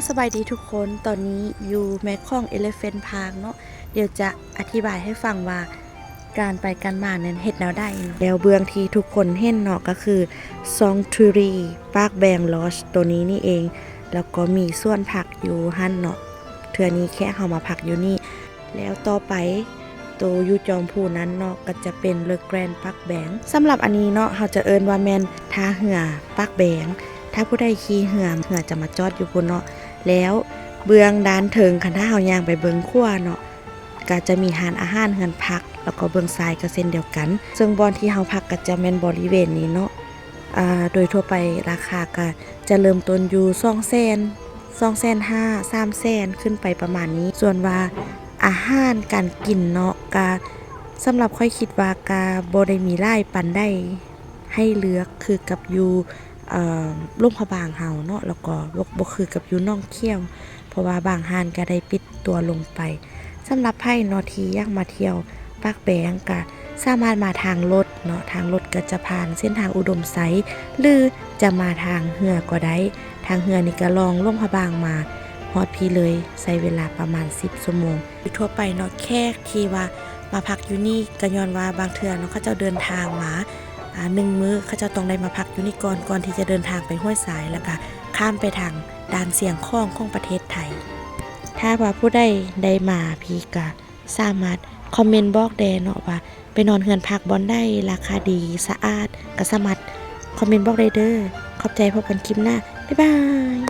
สบายดีทุกคนตอนนี้อยู่แมคคองเอเลฟเฟนพาร์คเนาะเดี๋ยวจะอธิบายให้ฟังว่าการไปกันมานั้นเฮ็ดแนวได้แล้วเบื้องที่ทุกคนเห็นเนาะก็คือซองทูรีปาร์คแบงลอชตัวนี้นี่เองแล้วก็มีส่วนพักอยู่หั่นเนาะเทื่อนี้แค่เฮามาพักอยู่นี่แล้วต่อไปตัวอยู่จอมพูนั้นเนาะก็จะเป็นเลอแกรนปาร์คแบงสำหรับอันนี้เนาะเฮาจะเอิ้นว่าแม่นท่าเรือปาร์คแบงถ้าผู้ใดขี่เรือจะมาจอดอยู่พุ่นเนาะแล้วเบื้องด้านเทิงคันถ้าเฮาย่างไปเบิ่งขั้วเนาะก็จะมีร้านอาหารเฮือนพักแล้วก็เบื้องซ้ายก็เช่นเดียวกันซึ่งบอนที่เฮาพักก็จะแม่นบริเวณนี้เนาะโดยทั่วไปราคาก็จะเริ่มต้นอยู่200,000 300,000ขึ้นไปประมาณนี้ส่วนว่าอาหารการกินเนาะก็สำหรับค่อยคิดว่าก็บ่ได้มีหลายปานใดให้เลือกคือกับอยู่โรงพยาบาลเฮาเนาะแล้วก็บ่คือกับอยู่หนองเขี้ยวเพราะว่าบางร้านก็ได้ปิดตัวลงไปสำหรับไผเนาะที่อยากมาเที่ยวปากแบงก็สามารถมาทางรถเนาะทางรถก็จะผ่านเส้นทางอุดมไซต์หรือจะมาทางเรือก็ได้ทางเรือนี่ก็ลองลงพะบางมาฮอดพี่เลยใช้เวลาประมาณ10ชั่วโมงทั่วไปเนาะแขกที่ว่ามาพักอยู่นี่ก็ย้อนว่าบางเทื่อเนาะเขาเจ้าเดินทางมา1 มื้อเขาจะต้องได้มาพักอยู่นี่ก่อนที่จะเดินทางไปห้วยสายแล้วก็ข้ามไปทางด่านเสียงข้องของประเทศไทยถ้าว่าผู้ใดได้มาพี่ก็สามารถคอมเมนต์บอกได้เนาะว่าไปนอนเฮือนพักบ่อนได้ราคาดีสะอาดก็สามารถคอมเมนต์บอกได้เด้อขอบใจพบกันคลิปหน้าบ๊ายบาย